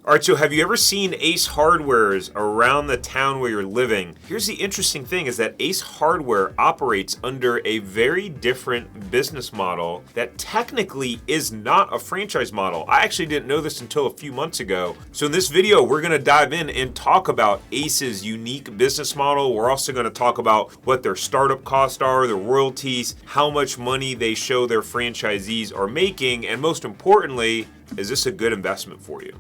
All right, so have you ever seen Ace Hardwares around the town where you're living? Here's the interesting thing is that Ace Hardware operates under a very different business model that technically is not a franchise model. I actually didn't know this until a few months ago. So in this video, we're gonna dive in and talk about Ace's unique business model. We're also gonna talk about what their startup costs are, their royalties, how much money they show their franchisees are making, and most importantly, is this a good investment for you?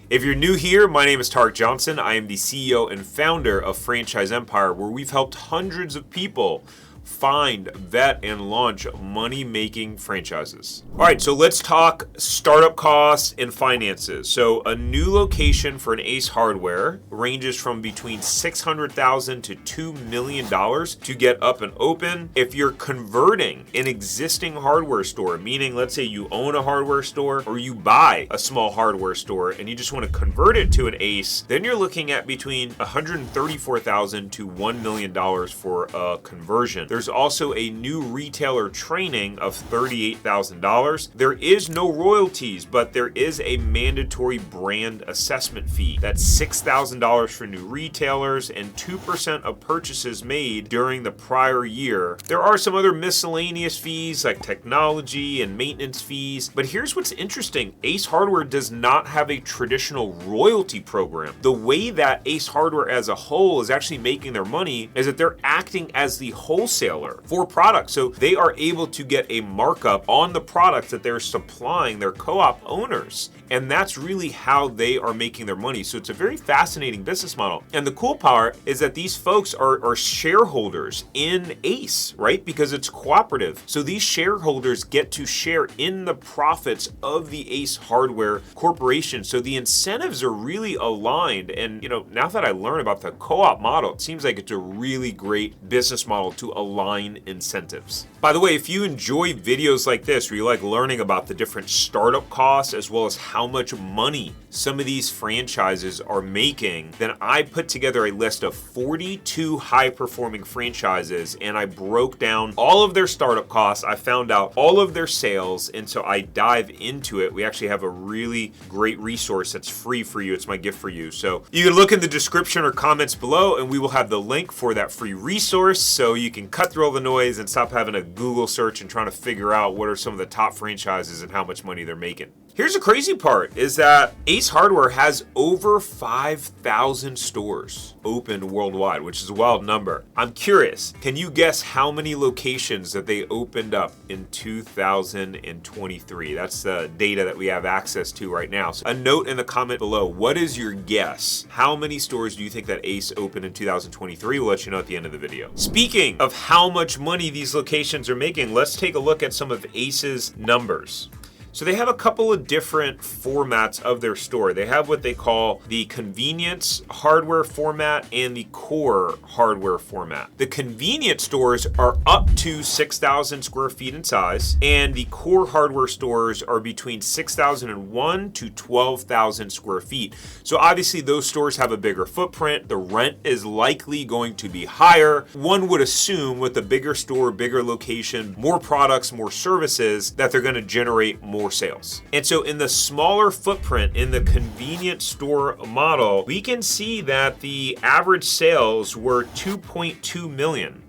If you're new here, my name is Tarek Johnson. I am the CEO and founder of Franchise Empire, where we've helped hundreds of people find, vet, and launch money-making franchises. All right, so let's talk startup costs and finances. So a new location for an Ace Hardware ranges from between $600,000 to $2 million to get up and open. If you're converting an existing hardware store, meaning let's say you own a hardware store or you buy a small hardware store and you just want to convert it to an Ace, then you're looking at between $134,000 to $1 million for a conversion. There's also a new retailer training of $38,000. There is no royalties, but there is a mandatory brand assessment fee. That's $6,000 for new retailers and 2% of purchases made during the prior year. There are some other miscellaneous fees like technology and maintenance fees, but here's what's interesting. Ace Hardware does not have a traditional royalty program. The way that Ace Hardware as a whole is actually making their money is that they're acting as the wholesaler for products. So they are able to get a markup on the products that they're supplying their co-op owners. And that's really how they are making their money. So it's a very fascinating business model. And the cool part is that these folks are shareholders in Ace, right? Because it's cooperative. So these shareholders get to share in the profits of the Ace Hardware Corporation. So the incentives are really aligned. And now that I learn about the co-op model, it seems like it's a really great business model to align incentives. By the way, if you enjoy videos like this, where you like learning about the different startup costs as well as how much money some of these franchises are making, then I put together a list of 42 high-performing franchises and I broke down all of their startup costs. I found out all of their sales, and so I dive into it. We actually have a really great resource that's free for you. It's my gift for you. So you can look in the description or comments below and we will have the link for that free resource so you can cut through all the noise and stop having a Google search and trying to figure out what are some of the top franchises and how much money they're making. Here's the crazy part is that Ace Hardware has over 5,000 stores open worldwide, which is a wild number. I'm curious, can you guess how many locations that they opened up in 2023? That's the data that we have access to right now. So a note in the comment below, what is your guess? How many stores do you think that Ace opened in 2023? We'll let you know at the end of the video. Speaking of how much money these locations are making, let's take a look at some of Ace's numbers. So they have a couple of different formats of their store. They have what they call the convenience hardware format and the core hardware format. The convenience stores are up to 6,000 square feet in size, and the core hardware stores are between 6,001 to 12,000 square feet. So obviously those stores have a bigger footprint. The rent is likely going to be higher. One would assume with a bigger store, bigger location, more products, more services, that they're going to generate more sales. And so in the smaller footprint, in the convenience store model, we can see that the average sales were 2.2 million.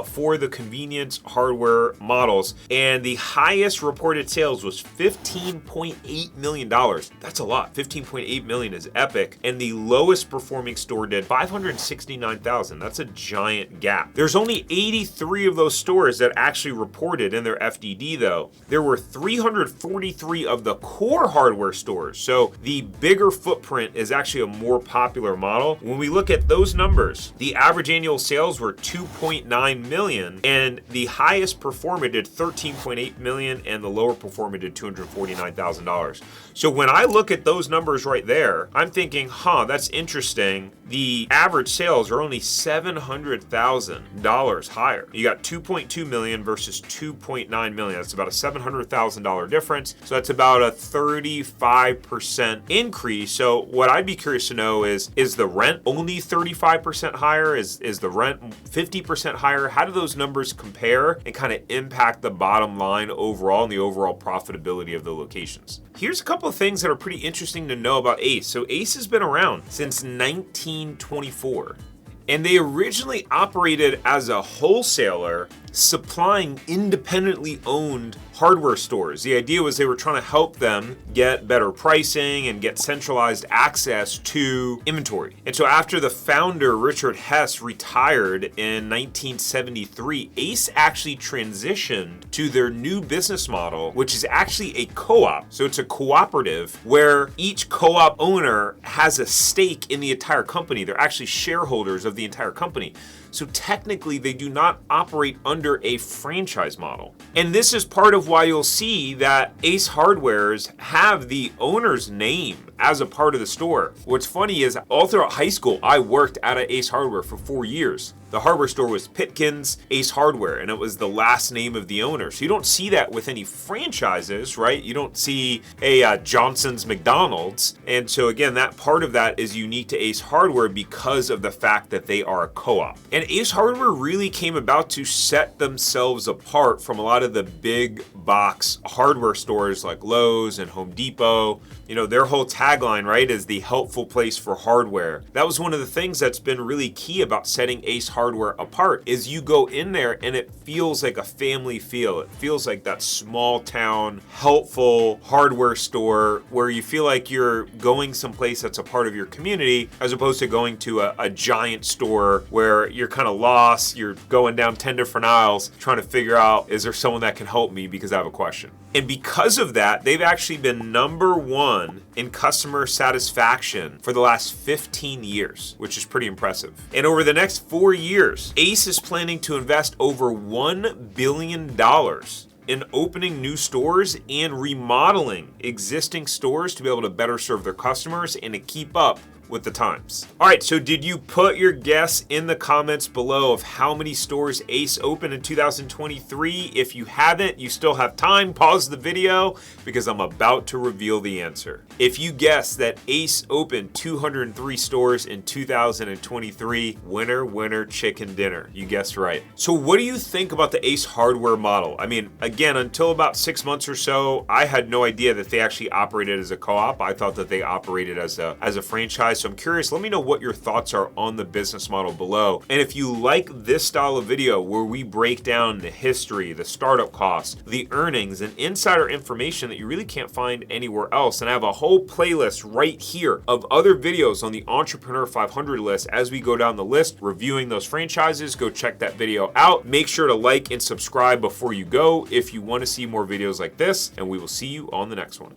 For the convenience hardware models, and the highest reported sales was $15.8 million. That's a lot. $15.8 million is epic. And the lowest performing store did $569,000. That's a giant gap. There's only 83 of those stores that actually reported in their FDD though. There were 343 of the core hardware stores. So the bigger footprint is actually a more popular model. When we look at those numbers, the average annual sales were 2.9 million, and the highest performer did 13.8 million, and the lower performer did $249,000. So when I look at those numbers right there, I'm thinking, that's interesting. The average sales are only $700,000 higher. You got 2.2 million versus 2.9 million. That's about a $700,000 difference. So that's about a 35% increase. So what I'd be curious to know is the rent only 35% higher? Is the rent 50% higher? matter? How do those numbers compare and kind of impact the bottom line overall and the overall profitability of the locations? Here's a couple of things that are pretty interesting to know about Ace. So Ace has been around since 1924. And they originally operated as a wholesaler supplying independently owned hardware stores. The idea was they were trying to help them get better pricing and get centralized access to inventory. And so after the founder, Richard Hess, retired in 1973, Ace actually transitioned to their new business model, which is actually a co-op. So it's a cooperative where each co-op owner has a stake in the entire company. They're actually shareholders of the entire company. So technically, they do not operate under a franchise model. And this is part of why you'll see that Ace Hardwares have the owner's name as a part of the store. What's funny is all throughout high school, I worked at an Ace Hardware for 4 years. The hardware store was Pitkins Ace Hardware, and it was the last name of the owner. So you don't see that with any franchises, right? You don't see a Johnson's McDonald's. And so again, that part of that is unique to Ace Hardware because of the fact that they are a co-op. And Ace Hardware really came about to set themselves apart from a lot of the big box hardware stores like Lowe's and Home Depot. You know, their whole tagline, right, is the helpful place for hardware. That was one of the things that's been really key about setting Ace Hardware apart is you go in there and it feels like a family feel. It feels like that small town, helpful hardware store where you feel like you're going someplace that's a part of your community as opposed to going to a giant store where you're kind of lost. You're going down 10 different aisles trying to figure out, is there someone that can help me because I have a question? And because of that, they've actually been #1 in customer satisfaction for the last 15 years, which is pretty impressive. And over the next 4 years, Ace is planning to invest over $1 billion in opening new stores and remodeling existing stores to be able to better serve their customers and to keep up with the times. All right, so did you put your guess in the comments below of how many stores Ace opened in 2023? If you haven't, you still have time. Pause the video because I'm about to reveal the answer. If you guessed that Ace opened 203 stores in 2023, winner, winner, chicken dinner. You guessed right. So what do you think about the Ace Hardware model? I mean, again, until about 6 months or so, I had no idea that they actually operated as a co-op. I thought that they operated as a franchise. So I'm curious, let me know what your thoughts are on the business model below. And if you like this style of video where we break down the history, the startup costs, the earnings, and insider information that you really can't find anywhere else, and I have a whole playlist right here of other videos on the Entrepreneur 500 list as we go down the list, reviewing those franchises, go check that video out. Make sure to like and subscribe before you go if you want to see more videos like this, and we will see you on the next one.